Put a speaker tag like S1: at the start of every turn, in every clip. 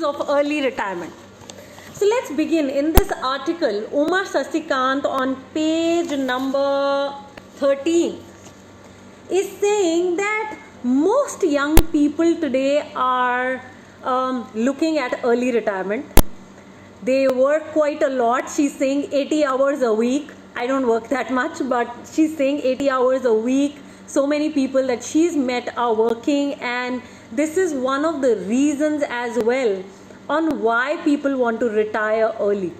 S1: of early retirement. So let's begin. In this article, Uma Sasikant on page number 13 is saying that most young people today are looking at early retirement. They work quite a lot. She's saying 80 hours a week. I don't work that much, but she's saying 80 hours a week. So many people that she's met are working, and this is one of the reasons as well on why people want to retire early.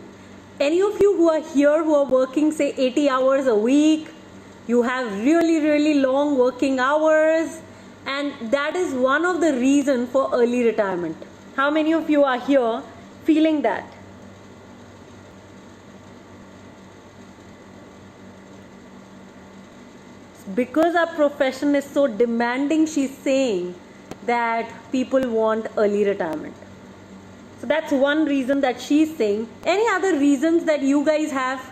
S1: Any of you who are here who are working, say 80 hours a week, you have really long working hours, and that is one of the reasons for early retirement. How many of you are here feeling that? Because our profession is so demanding, she's saying that people want early retirement. So that's one reason that she's saying. Any other reasons that you guys have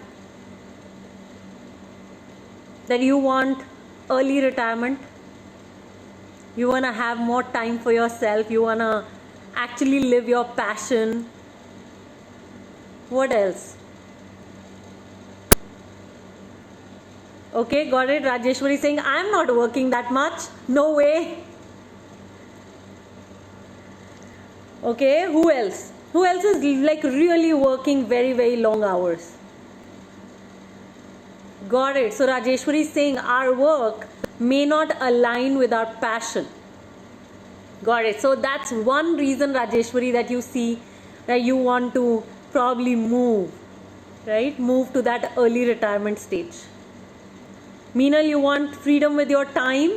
S1: that you want early retirement? You want to have more time for yourself. You want to actually live your passion. What else? Okay, got it. Rajeshwari saying, I'm not working that much. No way. Okay, who else? Who else is like really working very long hours? Got it. So Rajeshwari is saying our work may not align with our passion. Got it. So that's one reason, Rajeshwari, that you see that you want to probably move, right? Move to that early retirement stage. Meenal, you want freedom with your time.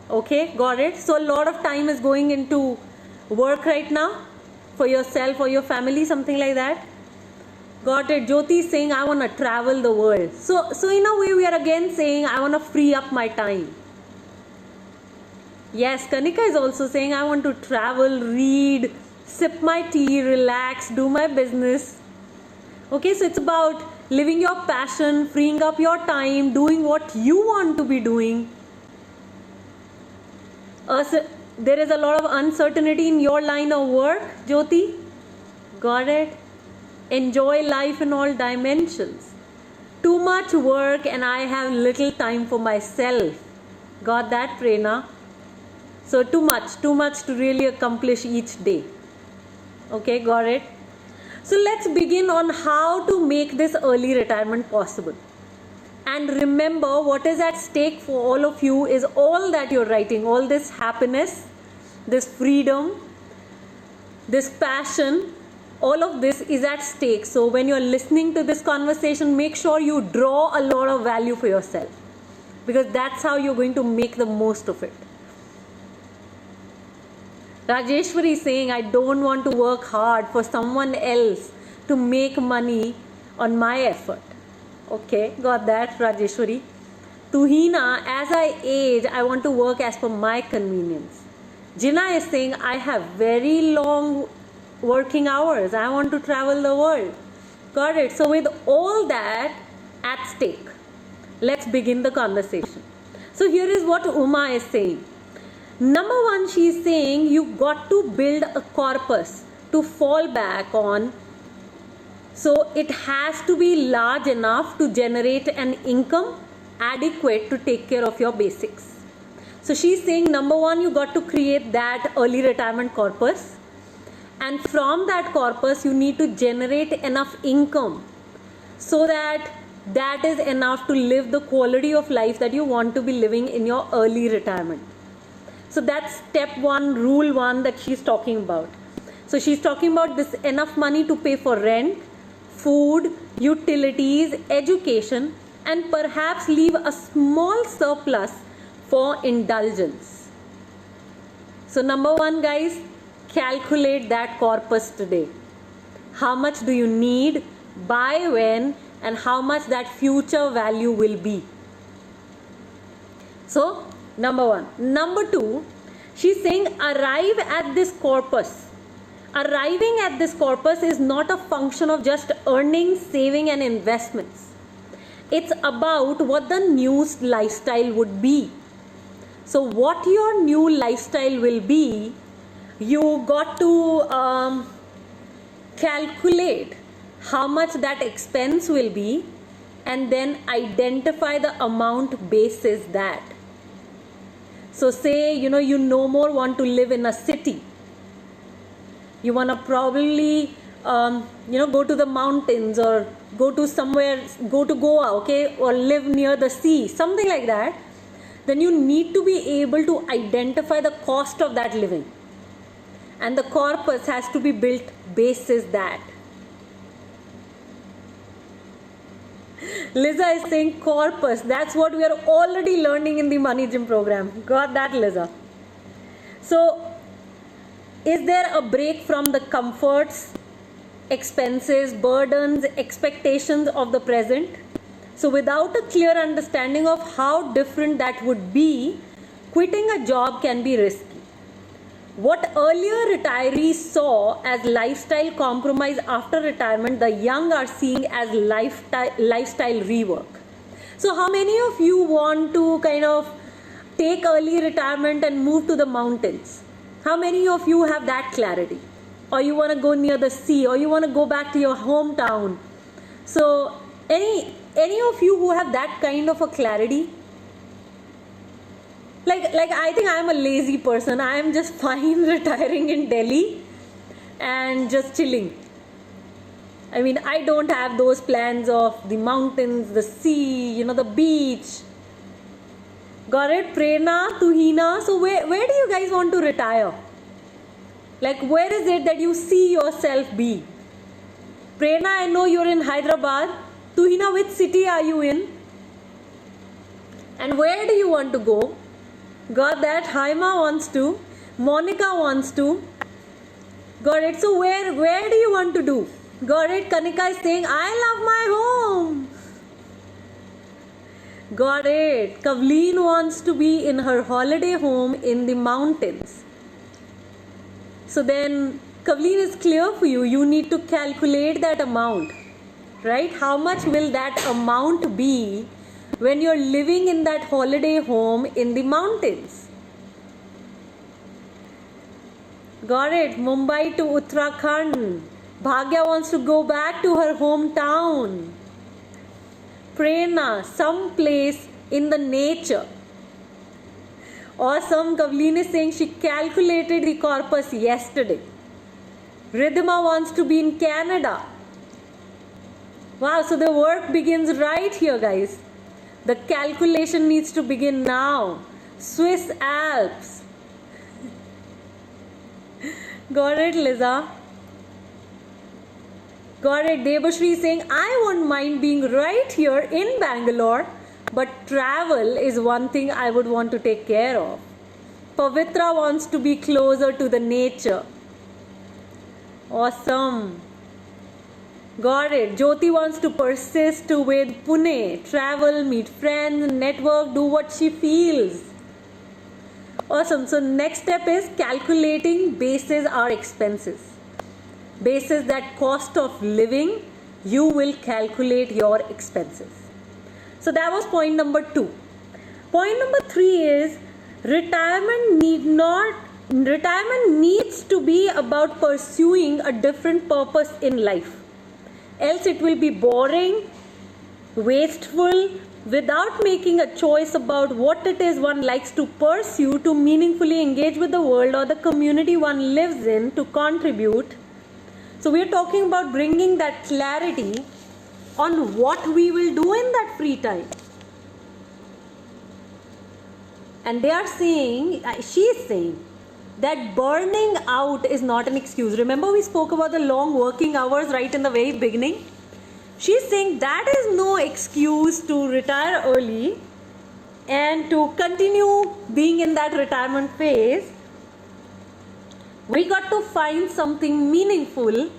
S1: Okay, got it. So a lot of time is going into work right now for yourself or your family, something like that. Got it. Jyoti is saying I want to travel the world. So in a way we are again saying I want to free up my time. Yes, Kanika is also saying I want to travel, read, sip my tea, relax, do my business. Okay, so it's about living your passion, freeing up your time, doing what you want to be doing. So there is a lot of uncertainty in your line of work, Jyoti. Got it? Enjoy life in all dimensions. Too much work and I have little time for myself. Got that, Prerna? So too much to really accomplish each day. Okay, got it? So let's begin on how to make this early retirement possible. And remember, what is at stake for all of you is all that you're writing, all this happiness, this freedom, this passion, all of this is at stake. So when you're listening to this conversation, make sure you draw a lot of value for yourself, because that's how you're going to make the most of it. Rajeshwari is saying, I don't want to work hard for someone else to make money on my effort. Okay, got that, Rajeshwari. Tuhina, as I age, I want to work as per my convenience. Jina is saying, I have very long working hours. I want to travel the world. Got it. So with all that at stake, let's begin the conversation. So here is what Uma is saying. Number one, she is saying you got to build a corpus to fall back on. So it has to be large enough to generate an income adequate to take care of your basics. So she's saying number one, you got to create that early retirement corpus. And from that corpus, you need to generate enough income so that that is enough to live the quality of life that you want to be living in your early retirement. So that's step one, rule one that she's talking about. So she's talking about this enough money to pay for rent, food, utilities, education, and perhaps leave a small surplus for indulgence. So number one, guys, calculate that corpus today. How much do you need, by when, and how much that future value will be. So number one. Number two, she's saying arrive at this corpus. Arriving at this corpus is not a function of just earning, saving, and investments. It's about what the new lifestyle would be. So what your new lifestyle will be, you got to calculate how much that expense will be, and then identify the amount basis that. So say, you no more want to live in a city. You want to probably, go to the mountains, or go to somewhere, go to Goa, okay, or live near the sea, something like that. Then you need to be able to identify the cost of that living. And the corpus has to be built basis that. Liza is saying corpus. That's what we are already learning in the Money Gym program. Got that, Liza? So, is there a break from the comforts, expenses, burdens, expectations of the present? So, without a clear understanding of how different that would be, quitting a job can be risky. What earlier retirees saw as lifestyle compromise after retirement, the young are seeing as lifestyle rework. So how many of you want to kind of take early retirement and move to the mountains? How many of you have that clarity? Or you want to go near the sea, or you want to go back to your hometown? So any of you who have that kind of a clarity? Like I think I am a lazy person. I am just fine retiring in Delhi and just chilling. I mean, I don't have those plans of the mountains, the sea, the beach. Got it? Prerna, Tuhina. So where do you guys want to retire? Like, where is it that you see yourself be? Prerna, I know you're in Hyderabad. Tuhina, which city are you in? And where do you want to go? Got that? Haima wants to. Monica wants to. Got it? So where do you want to do? Got it? Kanika is saying, I love my home. Got it? Kavleen wants to be in her holiday home in the mountains. So then, Kavleen, is clear for you. You need to calculate that amount. Right? How much will that amount be when you're living in that holiday home in the mountains? Got it? Mumbai to Uttarakhand. Bhagya wants to go back to her hometown. Prerna, some place in the nature. Awesome. Kavleen is saying she calculated the corpus yesterday. Ridhima wants to be in Canada. Wow, so the work begins right here, guys. The calculation needs to begin now. Swiss Alps. Got it, Liza? Got it. Debashri is saying, I won't mind being right here in Bangalore, but travel is one thing I would want to take care of. Pavitra wants to be closer to the nature. Awesome. Got it. Jyoti wants to persist with Pune, travel, meet friends, network, do what she feels. Awesome. So next step is calculating basis our expenses. Basis that cost of living, you will calculate your expenses. So that was point number 2. Point number 3 is retirement needs to be about pursuing a different purpose in life. Else it will be boring, wasteful, without making a choice about what it is one likes to pursue to meaningfully engage with the world or the community one lives in to contribute. So we are talking about bringing that clarity on what we will do in that free time. And they are saying, she is saying, that burning out is not an excuse. Remember we spoke about the long working hours right in the very beginning? She's saying that is no excuse to retire early and to continue being in that retirement phase. We got to find something meaningful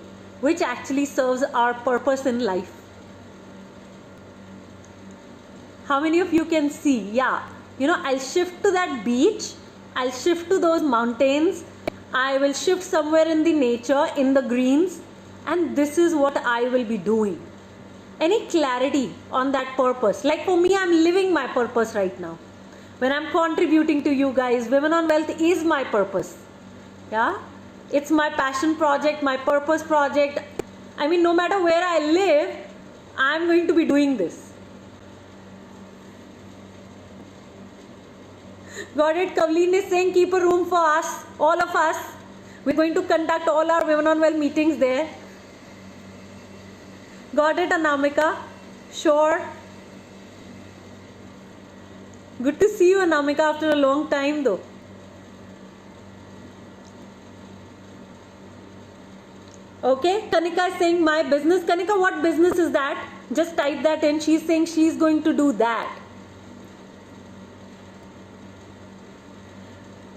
S1: which actually serves our purpose in life. How many of you can see? Yeah, I'll shift to that beach. I'll shift to those mountains. I will shift somewhere in the nature, in the greens, and this is what I will be doing. Any clarity on that purpose? Like for me, I'm living my purpose right now. When I'm contributing to you guys, Women on Wealth is my purpose. Yeah? It's my passion project, my purpose project. I mean, no matter where I live, I'm going to be doing this. Got it? Kavleen is saying keep a room for us, all of us. We're going to conduct all our Women on Well meetings there. Got it, Anamika? Sure. Good to see you, Anamika, after a long time though. Okay, Kanika is saying my business. Kanika, what business is that? Just type that in. She's saying she's going to do that.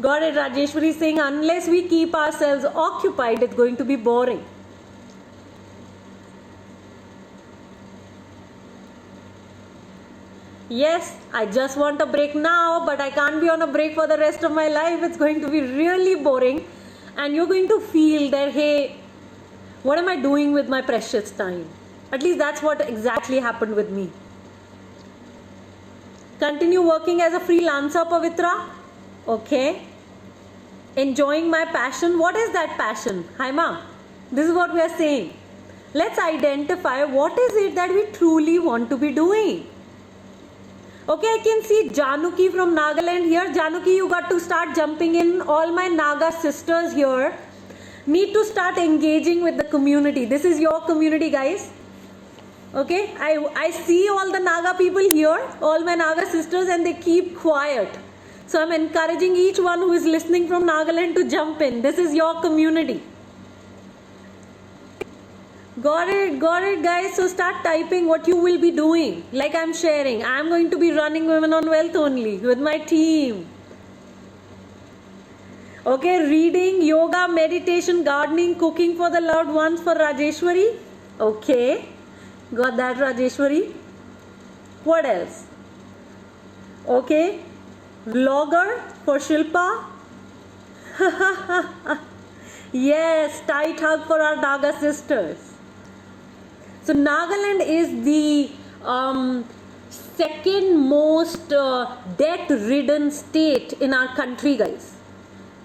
S1: Got it. Rajeshwari is saying unless we keep ourselves occupied, it's going to be boring. Yes, I just want a break now, but I can't be on a break for the rest of my life. It's going to be really boring, and you're going to feel that, hey, what am I doing with my precious time? At least that's what exactly happened with me. Continue working as a freelancer, Pavitra. Okay. Enjoying my passion. What is that passion? Haima, this is what we are saying. Let's identify what is it that we truly want to be doing. Okay, I can see Januki from Nagaland here. Januki, you got to start jumping in. All my Naga sisters here need to start engaging with the community. This is your community, guys. Okay, I see all the Naga people here, all my Naga sisters, and they keep quiet. So I'm encouraging each one who is listening from Nagaland to jump in. This is your community. Got it, guys. So start typing what you will be doing. Like I'm sharing, I'm going to be running Women on Wealth only with my team. Okay, reading, yoga, meditation, gardening, cooking for the loved ones for Rajeshwari. Okay, got that, Rajeshwari. What else? Okay, vlogger for Shilpa. Yes, tight hug for our Naga sisters. So Nagaland is the second most debt-ridden state in our country, guys.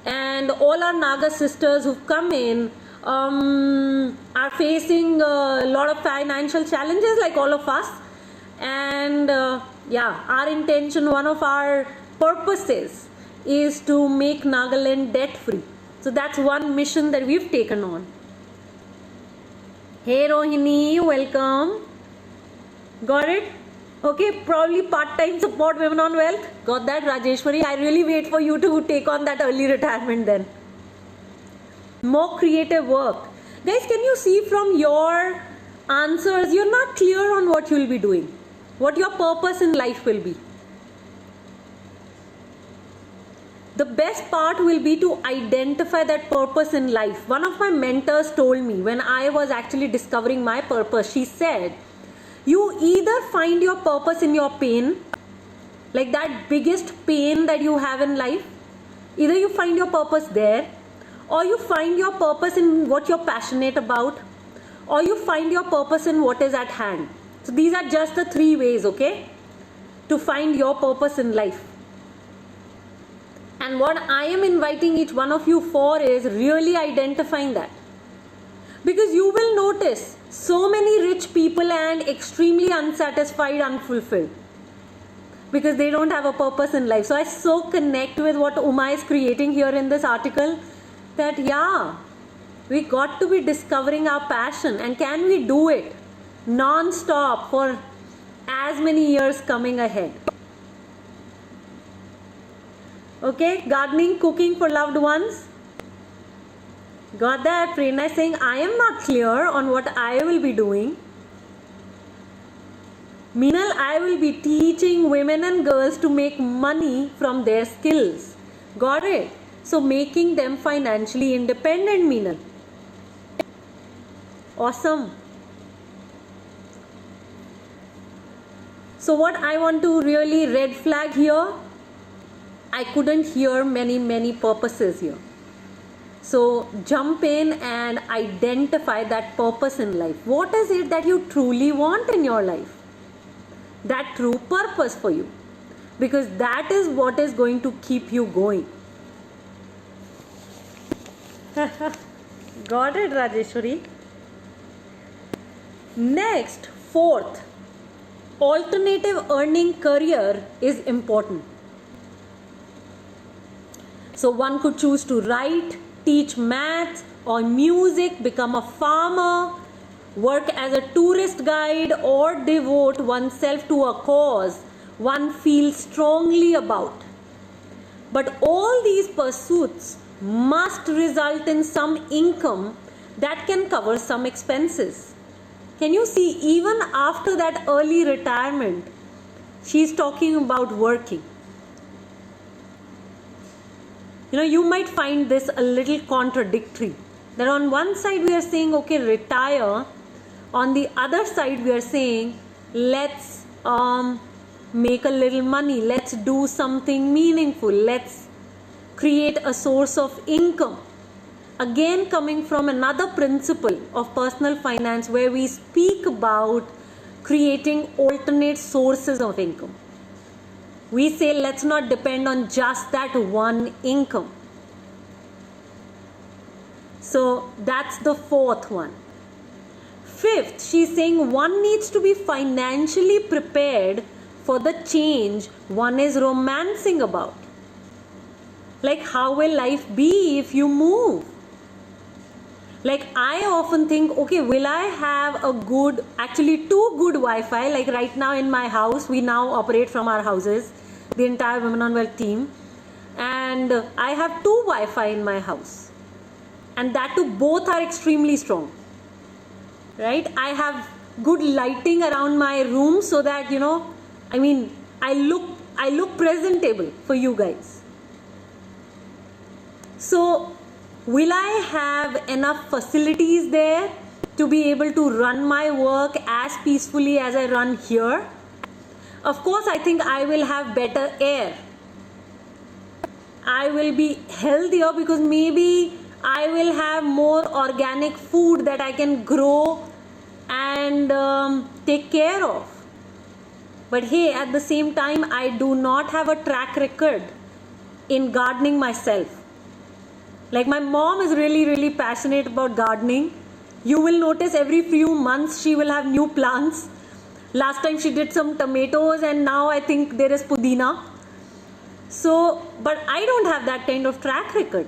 S1: And all our Naga sisters who've come in are facing a lot of financial challenges like all of us. And yeah, our intention, one of our purposes is to make Nagaland debt-free. So that's one mission that we've taken on. Hey Rohini, welcome. Got it? Okay, probably part-time support Women on Wealth. Got that, Rajeshwari? I really wait for you to take on that early retirement then. More creative work. Guys, can you see from your answers, you're not clear on what you'll be doing, what your purpose in life will be. The best part will be to identify that purpose in life. One of my mentors told me when I was actually discovering my purpose, she said, you either find your purpose in your pain, like that biggest pain that you have in life, either you find your purpose there, or you find your purpose in what you're passionate about, or you find your purpose in what is at hand. So these are just the three ways, okay, to find your purpose in life. And what I am inviting each one of you for is really identifying that. Because you will notice so many rich people and extremely unsatisfied, unfulfilled. Because they don't have a purpose in life. So I so connect with what Uma is creating here in this article. That yeah, we got to be discovering our passion. And can we do it non-stop for as many years coming ahead. Okay, gardening, cooking for loved ones. Got that? Prerna is saying, I am not clear on what I will be doing. Meenal, I will be teaching women and girls to make money from their skills. Got it? So making them financially independent, Meenal. Awesome. So what I want to really red flag here, I couldn't hear many purposes here. So jump in and identify that purpose in life. What is it that you truly want in your life? That true purpose for you. Because that is what is going to keep you going. Got it, Rajeshwari. Next, fourth, alternative earning career is important. So one could choose to write, teach maths or music, become a farmer, work as a tourist guide, or devote oneself to a cause one feels strongly about. But all these pursuits must result in some income that can cover some expenses. Can you see, even after that early retirement, she's talking about working. You might find this a little contradictory. That on one side we are saying, okay, retire. On the other side we are saying, let's make a little money. Let's do something meaningful. Let's create a source of income. Again, coming from another principle of personal finance where we speak about creating alternate sources of income. We say let's not depend on just that one income. So that's the fourth one. Fifth, she's saying one needs to be financially prepared for the change one is romancing about. Like, how will life be if you move? Like, I often think, okay, will I have two good Wi-Fi? Like right now in my house, we now operate from our houses, the entire Women on Wealth team. And I have 2 Wi-Fi in my house. And that too, both are extremely strong. Right? I have good lighting around my room so that, I look presentable for you guys. So, will I have enough facilities there to be able to run my work as peacefully as I run here? Of course, I think I will have better air. I will be healthier because maybe I will have more organic food that I can grow and take care of. But hey, at the same time, I do not have a track record in gardening myself. Like, my mom is really, really passionate about gardening. You will notice every few months she will have new plants. Last time she did some tomatoes and now I think there is pudina. So, but I don't have that kind of track record.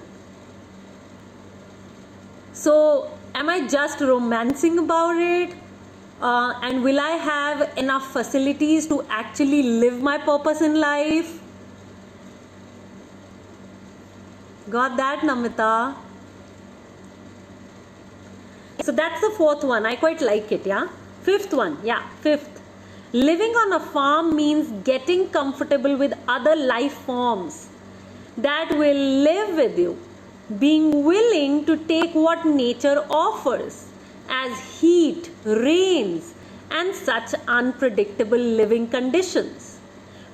S1: So, am I just romancing about it? And will I have enough facilities to actually live my purpose in life? Got that, Namita? So that's the fourth one. I quite like it, yeah? Fifth one, fifth. Living on a farm means getting comfortable with other life forms that will live with you, being willing to take what nature offers as heat, rains, and such unpredictable living conditions.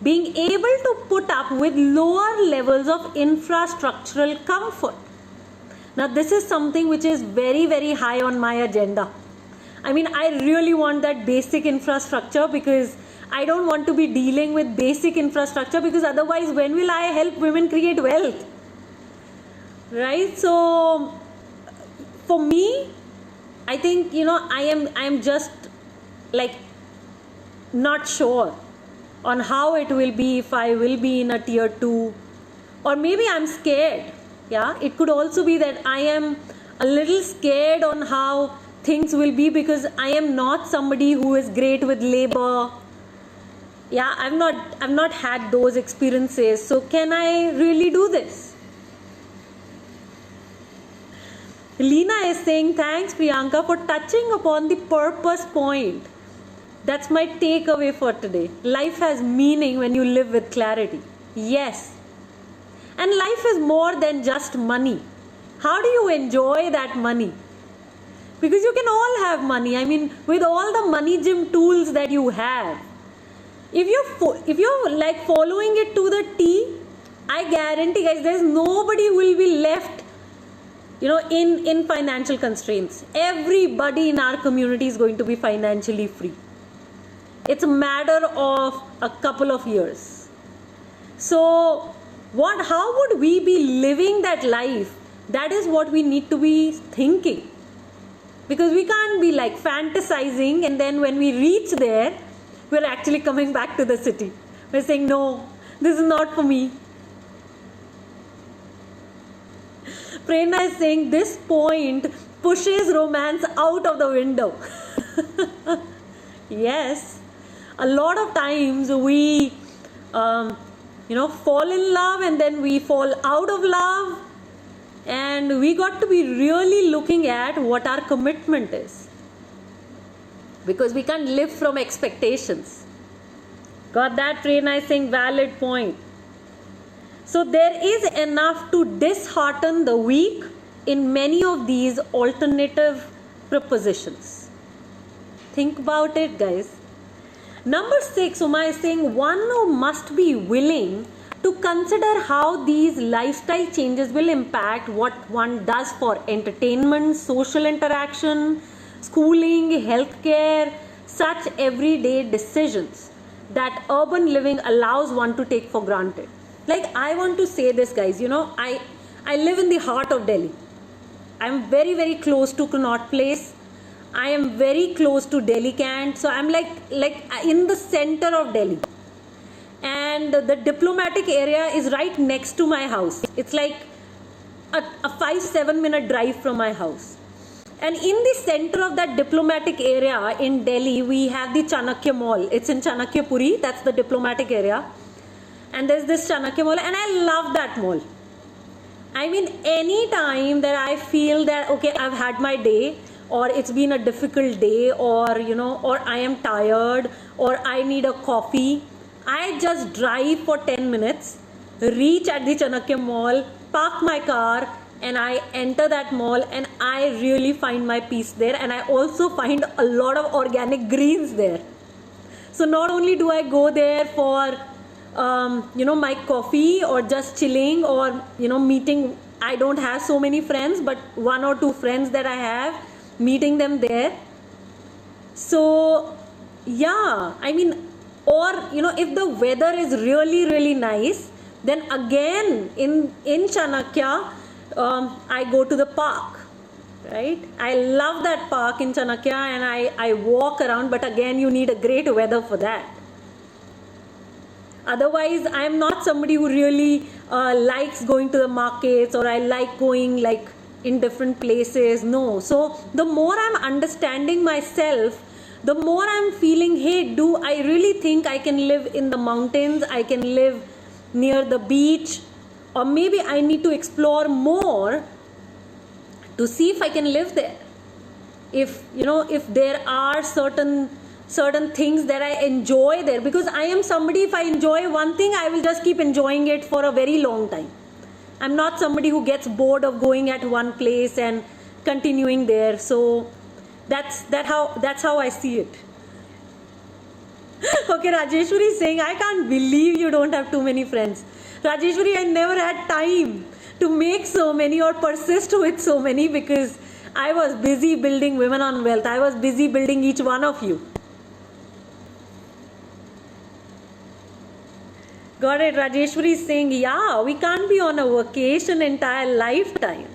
S1: Being able to put up with lower levels of infrastructural comfort. Now, this is something which is very, very high on my agenda. I really want that basic infrastructure because I don't want to be dealing with basic infrastructure, because otherwise, when will I help women create wealth? Right? So, for me, I think, I am just like not sure on how it will be if I will be in a tier 2, or maybe I'm scared. Yeah, it could also be that I am a little scared on how things will be because I am not somebody who is great with labor. Yeah, I've not had those experiences. So can I really do this? Leena is saying, thanks Priyanka for touching upon the purpose point. That's my takeaway for today. Life has meaning when you live with clarity. Yes. And life is more than just money. How do you enjoy that money? Because you can all have money. With all the money gym tools that you have, if you're like following it to the T, I guarantee guys, there's nobody who will be left, in financial constraints. Everybody in our community is going to be financially free. It's a matter of a couple of years. So, how would we be living that life That is what we need to be thinking. Because we can't be like fantasizing, and then when we reach there, we're actually coming back to the city. We're saying, no, this is not for me. Prerna is saying this point pushes romance out of the window. Yes, a lot of times we, fall in love and then we fall out of love, and we got to be really looking at what our commitment is, because we can't live from expectations. Got that, Prerna is saying valid point. So there is enough to dishearten the weak in many of these alternative propositions. Think about it, guys. Number 6, Uma is saying one must be willing to consider how these lifestyle changes will impact what one does for entertainment, social interaction, schooling, healthcare, such everyday decisions that urban living allows one to take for granted. Like, I want to say this, guys, I live in the heart of Delhi. I'm very, very close to Connaught Place. I am very close to Delhi Cant. So I'm like in the center of Delhi. And the diplomatic area is right next to my house. It's like a 5-7 minute drive from my house. And in the center of that diplomatic area in Delhi, we have the Chanakya Mall. It's in Chanakya Puri. That's the diplomatic area. And there's this Chanakya Mall, and I love that mall. I mean, any time that I feel that, okay, I've had my day, or it's been a difficult day, or I am tired, or I need a coffee, I just drive for 10 minutes, reach at the Chanakya Mall, park my car, and I enter that mall, and I really find my peace there. And I also find a lot of organic greens there. So not only do I go there for my coffee, or just chilling, or meeting. I don't have so many friends, but 1 or 2 friends that I have, meeting them there. So yeah, I mean, or if the weather is really, really nice, then again in Chanakya, I go to the park, right? I love that park in Chanakya, and I walk around, but again you need a great weather for that. Otherwise, I am not somebody who really likes going to the markets, or I like going like in different places. No. So the more I'm understanding myself, the more I'm feeling, hey, do I really think I can live in the mountains? I can live near the beach, or maybe I need to explore more to see if I can live there. If there are certain things that I enjoy there, because I am somebody, if I enjoy one thing, I will just keep enjoying it for a very long time. I'm not somebody who gets bored of going at one place and continuing there. So that's how I see it. Okay, Rajeshwari is saying, I can't believe you don't have too many friends. Rajeshwari, I never had time to make so many or persist with so many, because I was busy building Women on Wealth. I was busy building each one of you. Got it. Rajeshwari is saying, yeah, we can't be on a vacation entire lifetime.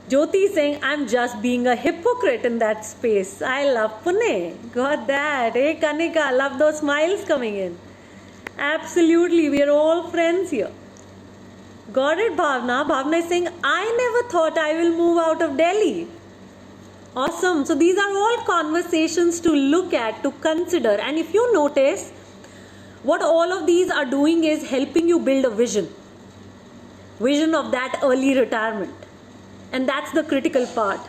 S1: Jyoti is saying, I'm just being a hypocrite in that space. I love Pune. Got that. Hey, Kanika, love those smiles coming in. Absolutely. We are all friends here. Got it, Bhavna. Bhavna is saying, I never thought I will move out of Delhi. Awesome. So these are all conversations to look at, to consider. And if you notice, what all of these are doing is helping you build a vision of that early retirement. And that's the critical part.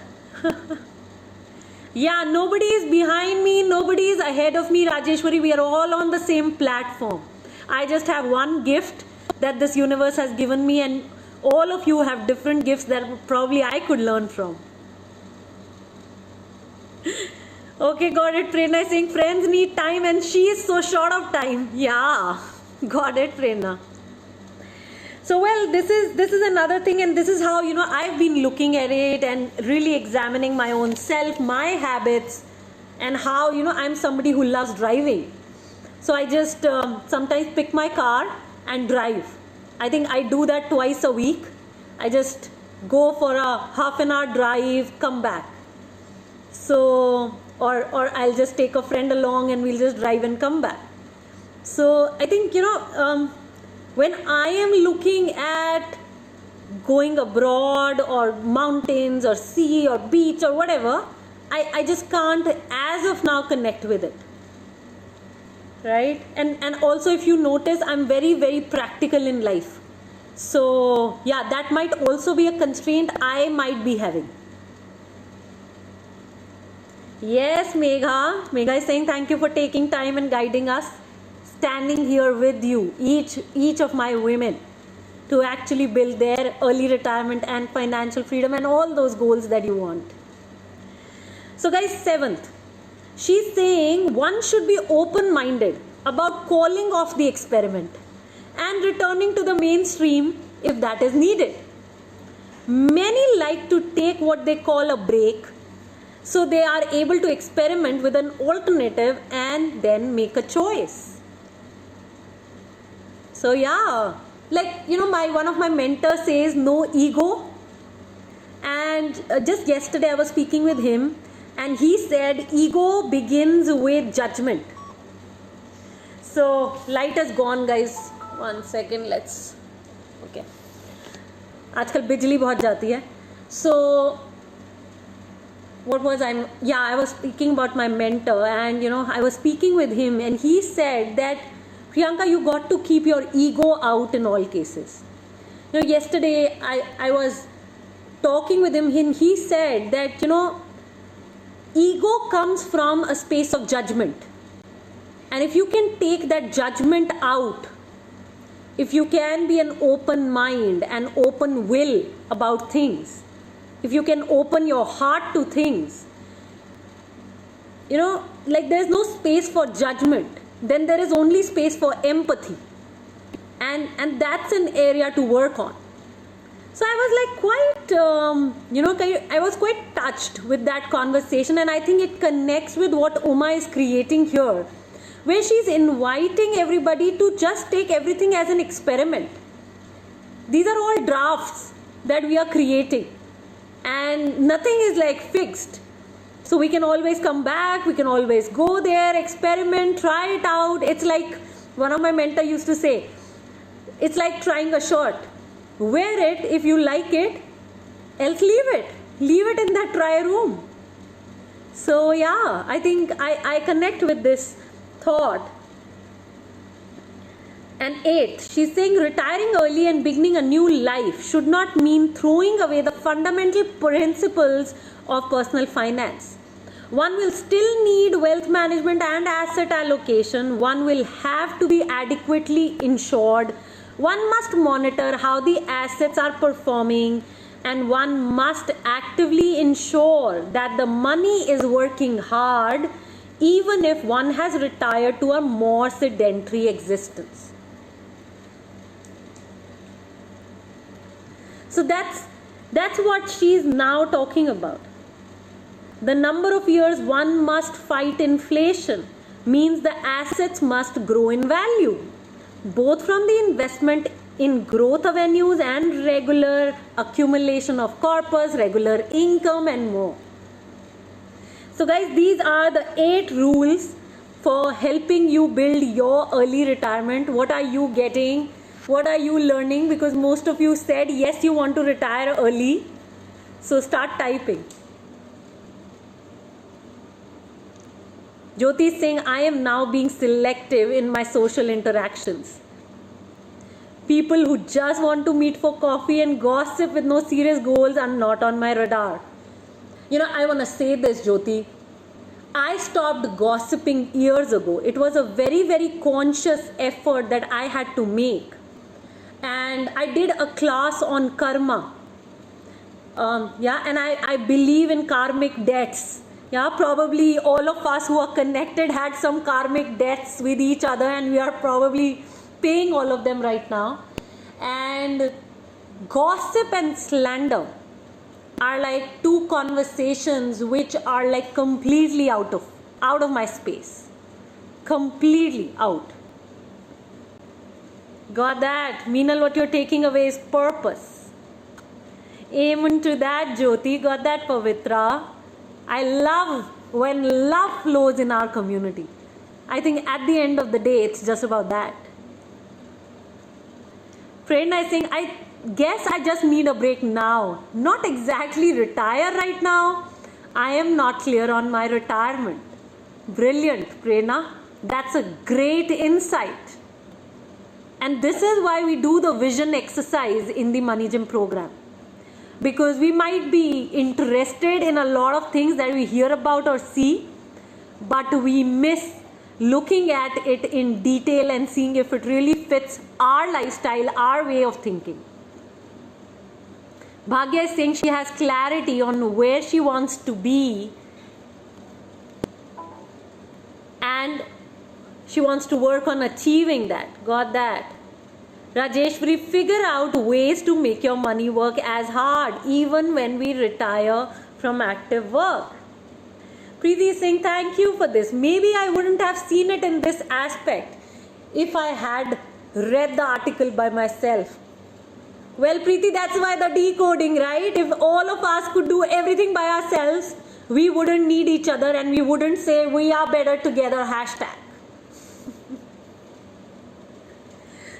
S1: Yeah, nobody is behind me, nobody is ahead of me, Rajeshwari. We are all on the same platform. I just have one gift that this universe has given me, and all of you have different gifts that probably I could learn from. Okay, got it. Prerna is saying friends need time, and she is so short of time. Yeah, got it, Prerna. So well, this is another thing, and this is how I've been looking at it and really examining my own self, my habits, and how I'm somebody who loves driving. So I just sometimes pick my car and drive. I think I do that twice a week. I just go for a half an hour drive, come back. So, or I'll just take a friend along and we'll just drive and come back. So I think, when I am looking at going abroad or mountains or sea or beach or whatever, I just can't as of now connect with it, right? And also, if you notice, I'm very, very practical in life. So yeah, that might also be a constraint I might be having. Yes, Megha is saying thank you for taking time and guiding us, standing here with you, each of my women, to actually build their early retirement and financial freedom and all those goals that you want. So guys, 7th, she's saying one should be open-minded about calling off the experiment and returning to the mainstream if that is needed. Many like to take what they call a break, so they are able to experiment with an alternative and then make a choice. So yeah, like, one of my mentors says no ego, and just yesterday I was speaking with him and he said ego begins with judgment. So light has gone, guys. 1 second, let's, okay, आजकल बिजली बहुत जाती है. So what was I was speaking about my mentor, and I was speaking with him and he said that, Priyanka, you got to keep your ego out in all cases. Yesterday I was talking with him and he said that, ego comes from a space of judgment. And if you can take that judgment out, if you can be an open mind and open will about things, if you can open your heart to things, like there's no space for judgment, then there is only space for empathy. And that's an area to work on. So I was like I was quite touched with that conversation, and I think it connects with what Uma is creating here, where she's inviting everybody to just take everything as an experiment. These are all drafts that we are creating, and nothing is like fixed. So we can always come back, we can always go there, experiment, try it out. It's like one of my mentors used to say, it's like trying a shirt. Wear it if you like it, else leave it. Leave it in that try room. So yeah, I think I connect with this thought. And 8th, she's saying retiring early and beginning a new life should not mean throwing away the fundamental principles of personal finance. One will still need wealth management and asset allocation. One will have to be adequately insured. One must monitor how the assets are performing, and one must actively ensure that the money is working hard, even if one has retired to a more sedentary existence. So that's what she's now talking about. The number of years one must fight inflation means the assets must grow in value, both from the investment in growth avenues and regular accumulation of corpus, regular income and more. So guys, these are the 8 rules for helping you build your early retirement. What are you getting? What are you learning? Because most of you said yes, you want to retire early. So start typing. Jyoti is saying, I am now being selective in my social interactions. People who just want to meet for coffee and gossip with no serious goals are not on my radar. I want to say this, Jyoti. I stopped gossiping years ago. It was a very, very conscious effort that I had to make. And I did a class on karma. And I believe in karmic debts. Yeah, probably all of us who are connected had some karmic debts with each other, and we are probably paying all of them right now. And gossip and slander are like 2 conversations which are like completely out of my space. Completely out. Got that. Meenal, what you're taking away is purpose. Amen to that, Jyoti. Got that, Pavitra. I love when love flows in our community. I think at the end of the day, it's just about that. Friend, I think, I guess I just need a break now. Not exactly retire right now. I am not clear on my retirement. Brilliant, Prerna. That's a great insight. And this is why we do the vision exercise in the Money Gym program. Because we might be interested in a lot of things that we hear about or see, but we miss looking at it in detail and seeing if it really fits our lifestyle, our way of thinking. Bhagya is saying she has clarity on where she wants to be and she wants to work on achieving that. Got that. Rajeshwari, figure out ways to make your money work as hard even when we retire from active work. Preeti is saying thank you for this. Maybe I wouldn't have seen it in this aspect if I had read the article by myself. Well, Preeti, that's why the decoding, right? If all of us could do everything by ourselves, we wouldn't need each other and we wouldn't say we are better together hashtag.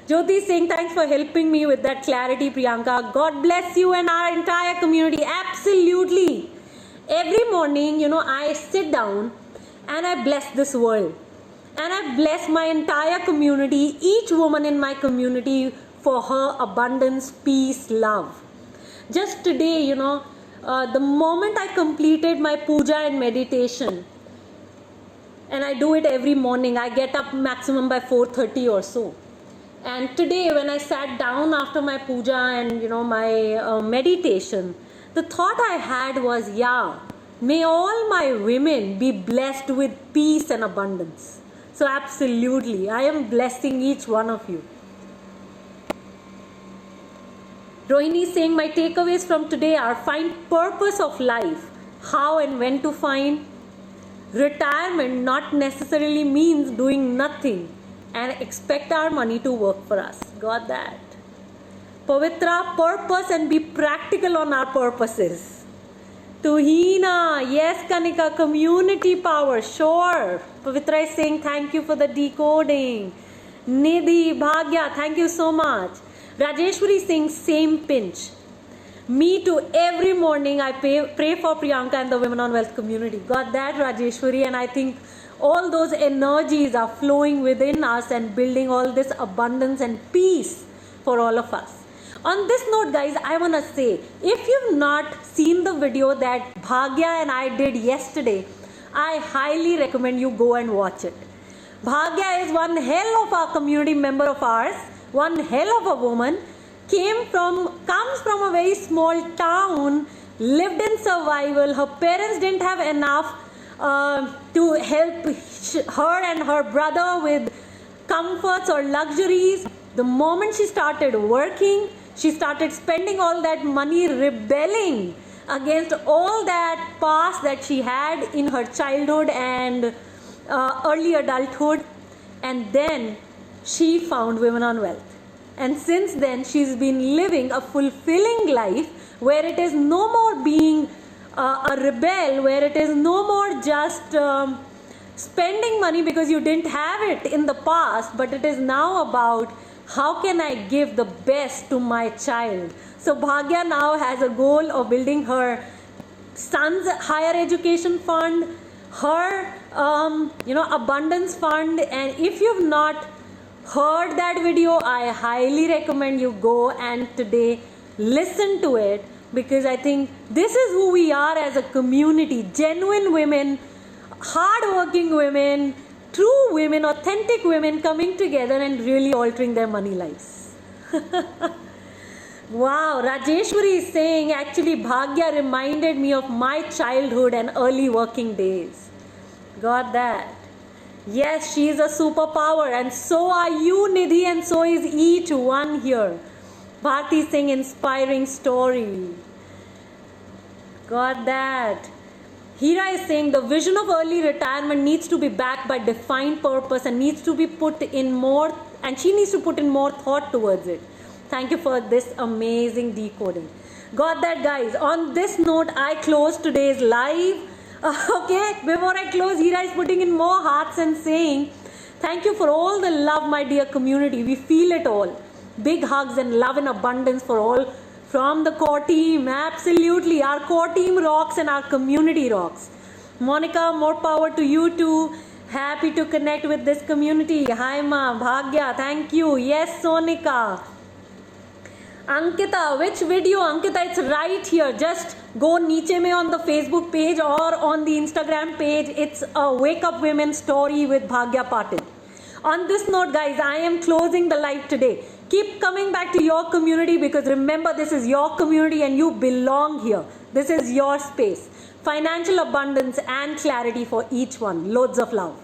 S1: Jyoti is saying thanks for helping me with that clarity, Priyanka. God bless you and our entire community. Absolutely. Every morning, I sit down and I bless this world. And I bless my entire community, each woman in my community for her abundance, peace, love. Just today, the moment I completed my puja and meditation, and I do it every morning, I get up maximum by 4:30 or so. And today when I sat down after my puja and my meditation, the thought I had was, may all my women be blessed with peace and abundance. So absolutely, I am blessing each one of you. Rohini is saying my takeaways from today are find purpose of life. How and when to find. Retirement not necessarily means doing nothing and expect our money to work for us. Got that. Pavitra, purpose and be practical on our purposes. Tuhina, yes Kanika, community power, sure. Pavitra is saying thank you for the decoding. Nidhi, Bhagya, thank you so much. Rajeshwari is saying same pinch. Me too, every morning I pray for Priyanka and the Women on Wealth community. Got that, Rajeshwari? And I think all those energies are flowing within us and building all this abundance and peace for all of us. On this note, guys, I want to say, if you've not seen the video that Bhagya and I did yesterday, I highly recommend you go and watch it. Bhagya is one hell of a community member of ours, one hell of a woman, comes from a very small town, lived in survival. Her parents didn't have enough to help her and her brother with comforts or luxuries. The moment she started working, she started spending all that money, rebelling against all that past that she had in her childhood and early adulthood. And then she found Women on Wealth. And since then, she's been living a fulfilling life where it is no more being a rebel, where it is no more just spending money because you didn't have it in the past, but it is now about how can I give the best to my child. So Bhagya now has a goal of building her son's higher education fund, her abundance fund. And if you've not heard that video, I highly recommend you go and today listen to it, because I think this is who we are as a community. Genuine women, hardworking women, true women, authentic women coming together and really altering their money lives. Wow, Rajeshwari is saying actually Bhagya reminded me of my childhood and early working days. Got that. Yes, she is a superpower, and so are you, Nidhi, and so is each one here. Bharti Singh, inspiring story. Got that. Hira is saying the vision of early retirement needs to be backed by defined purpose and needs to be put in more and she needs to put in more thought towards it. Thank you for this amazing decoding. Got that, guys? On this note, I close today's live. Okay, before I close, Hira is putting in more hearts and saying, thank you for all the love, my dear community. We feel it all. Big hugs and love in abundance for all from the core team. Absolutely. Our core team rocks and our community rocks. Monica, more power to you too. Happy to connect with this community. Hi, Ma. Bhagya, thank you. Yes, Sonika. Ankita, which video? Ankita, it's right here. Just go niche mein on the Facebook page or on the Instagram page. It's a Wake Up Women story with Bhagya Patil. On this note, guys, I am closing the live today. Keep coming back to your community, because remember, this is your community and you belong here. This is your space. Financial abundance and clarity for each one. Loads of love.